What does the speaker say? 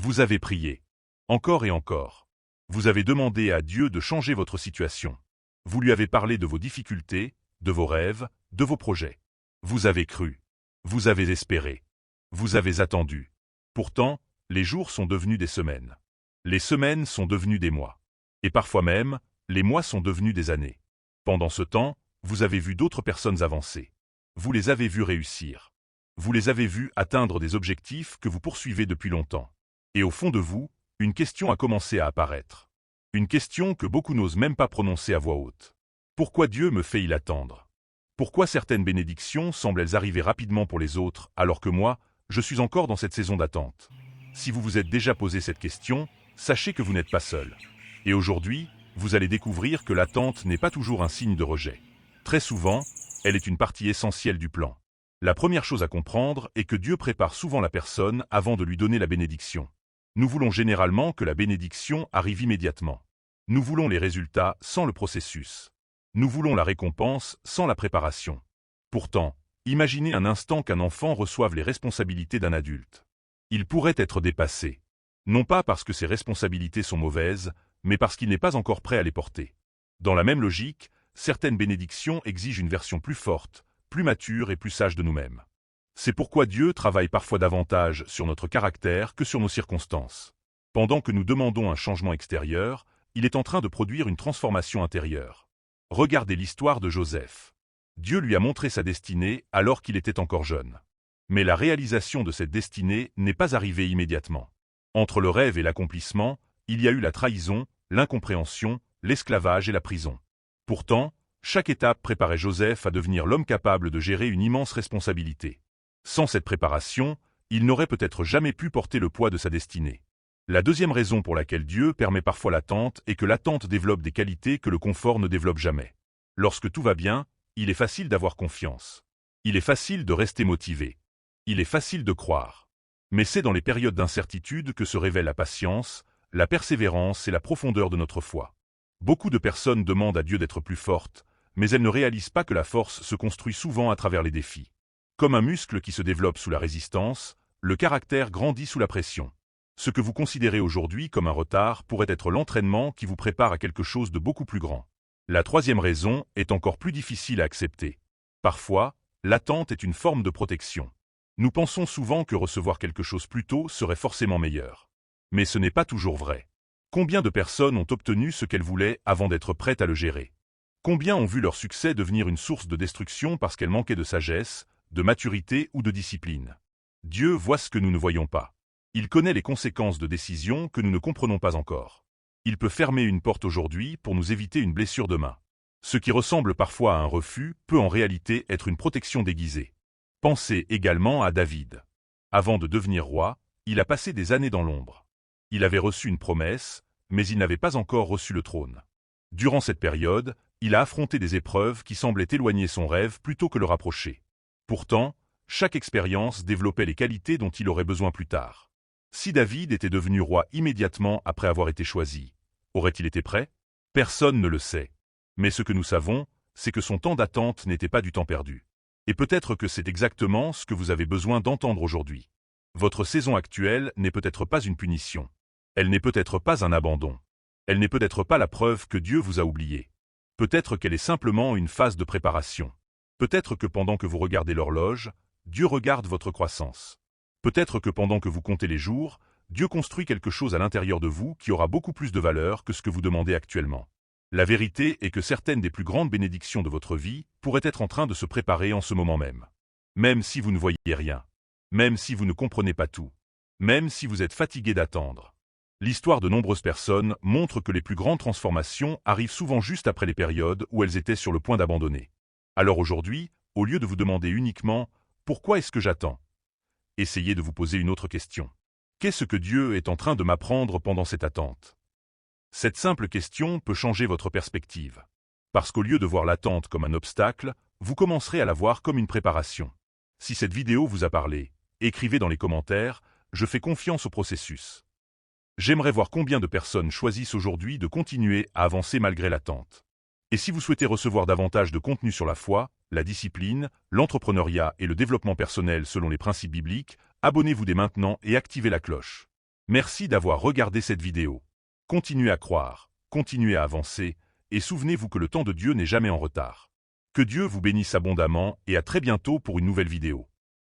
Vous avez prié. Encore et encore. Vous avez demandé à Dieu de changer votre situation. Vous lui avez parlé de vos difficultés, de vos rêves, de vos projets. Vous avez cru. Vous avez espéré. Vous avez attendu. Pourtant, les jours sont devenus des semaines. Les semaines sont devenues des mois. Et parfois même, les mois sont devenus des années. Pendant ce temps, vous avez vu d'autres personnes avancer. Vous les avez vues réussir. Vous les avez vues atteindre des objectifs que vous poursuivez depuis longtemps. Et au fond de vous, une question a commencé à apparaître. Une question que beaucoup n'osent même pas prononcer à voix haute. Pourquoi Dieu me fait-il attendre? Pourquoi certaines bénédictions semblent-elles arriver rapidement pour les autres, alors que moi, je suis encore dans cette saison d'attente? Si vous vous êtes déjà posé cette question, sachez que vous n'êtes pas seul. Et aujourd'hui, vous allez découvrir que l'attente n'est pas toujours un signe de rejet. Très souvent, elle est une partie essentielle du plan. La première chose à comprendre est que Dieu prépare souvent la personne avant de lui donner la bénédiction. Nous voulons généralement que la bénédiction arrive immédiatement. Nous voulons les résultats sans le processus. Nous voulons la récompense sans la préparation. Pourtant, imaginez un instant qu'un enfant reçoive les responsabilités d'un adulte. Il pourrait être dépassé. Non pas parce que ses responsabilités sont mauvaises, mais parce qu'il n'est pas encore prêt à les porter. Dans la même logique, certaines bénédictions exigent une version plus forte, plus mature et plus sage de nous-mêmes. C'est pourquoi Dieu travaille parfois davantage sur notre caractère que sur nos circonstances. Pendant que nous demandons un changement extérieur, il est en train de produire une transformation intérieure. Regardez l'histoire de Joseph. Dieu lui a montré sa destinée alors qu'il était encore jeune. Mais la réalisation de cette destinée n'est pas arrivée immédiatement. Entre le rêve et l'accomplissement, il y a eu la trahison, l'incompréhension, l'esclavage et la prison. Pourtant, chaque étape préparait Joseph à devenir l'homme capable de gérer une immense responsabilité. Sans cette préparation, il n'aurait peut-être jamais pu porter le poids de sa destinée. La deuxième raison pour laquelle Dieu permet parfois l'attente est que l'attente développe des qualités que le confort ne développe jamais. Lorsque tout va bien, il est facile d'avoir confiance. Il est facile de rester motivé. Il est facile de croire. Mais c'est dans les périodes d'incertitude que se révèle la patience, la persévérance et la profondeur de notre foi. Beaucoup de personnes demandent à Dieu d'être plus fortes, mais elles ne réalisent pas que la force se construit souvent à travers les défis. Comme un muscle qui se développe sous la résistance, le caractère grandit sous la pression. Ce que vous considérez aujourd'hui comme un retard pourrait être l'entraînement qui vous prépare à quelque chose de beaucoup plus grand. La troisième raison est encore plus difficile à accepter. Parfois, l'attente est une forme de protection. Nous pensons souvent que recevoir quelque chose plus tôt serait forcément meilleur. Mais ce n'est pas toujours vrai. Combien de personnes ont obtenu ce qu'elles voulaient avant d'être prêtes à le gérer? Combien ont vu leur succès devenir une source de destruction parce qu'elles manquaient de sagesse, de maturité ou de discipline? Dieu voit ce que nous ne voyons pas. Il connaît les conséquences de décisions que nous ne comprenons pas encore. Il peut fermer une porte aujourd'hui pour nous éviter une blessure demain. Ce qui ressemble parfois à un refus peut en réalité être une protection déguisée. Pensez également à David. Avant de devenir roi, il a passé des années dans l'ombre. Il avait reçu une promesse, mais il n'avait pas encore reçu le trône. Durant cette période, il a affronté des épreuves qui semblaient éloigner son rêve plutôt que le rapprocher. Pourtant, chaque expérience développait les qualités dont il aurait besoin plus tard. Si David était devenu roi immédiatement après avoir été choisi, aurait-il été prêt? Personne ne le sait. Mais ce que nous savons, c'est que son temps d'attente n'était pas du temps perdu. Et peut-être que c'est exactement ce que vous avez besoin d'entendre aujourd'hui. Votre saison actuelle n'est peut-être pas une punition. Elle n'est peut-être pas un abandon. Elle n'est peut-être pas la preuve que Dieu vous a oublié. Peut-être qu'elle est simplement une phase de préparation. Peut-être que pendant que vous regardez l'horloge, Dieu regarde votre croissance. Peut-être que pendant que vous comptez les jours, Dieu construit quelque chose à l'intérieur de vous qui aura beaucoup plus de valeur que ce que vous demandez actuellement. La vérité est que certaines des plus grandes bénédictions de votre vie pourraient être en train de se préparer en ce moment même. Même si vous ne voyez rien. Même si vous ne comprenez pas tout. Même si vous êtes fatigué d'attendre. L'histoire de nombreuses personnes montre que les plus grandes transformations arrivent souvent juste après les périodes où elles étaient sur le point d'abandonner. Alors aujourd'hui, au lieu de vous demander uniquement « Pourquoi est-ce que j'attends ?», essayez de vous poser une autre question. Qu'est-ce que Dieu est en train de m'apprendre pendant cette attente? Cette simple question peut changer votre perspective. Parce qu'au lieu de voir l'attente comme un obstacle, vous commencerez à la voir comme une préparation. Si cette vidéo vous a parlé, écrivez dans les commentaires « Je fais confiance au processus ». J'aimerais voir combien de personnes choisissent aujourd'hui de continuer à avancer malgré l'attente. Et si vous souhaitez recevoir davantage de contenu sur la foi, la discipline, l'entrepreneuriat et le développement personnel selon les principes bibliques, abonnez-vous dès maintenant et activez la cloche. Merci d'avoir regardé cette vidéo. Continuez à croire, continuez à avancer, et souvenez-vous que le temps de Dieu n'est jamais en retard. Que Dieu vous bénisse abondamment et à très bientôt pour une nouvelle vidéo.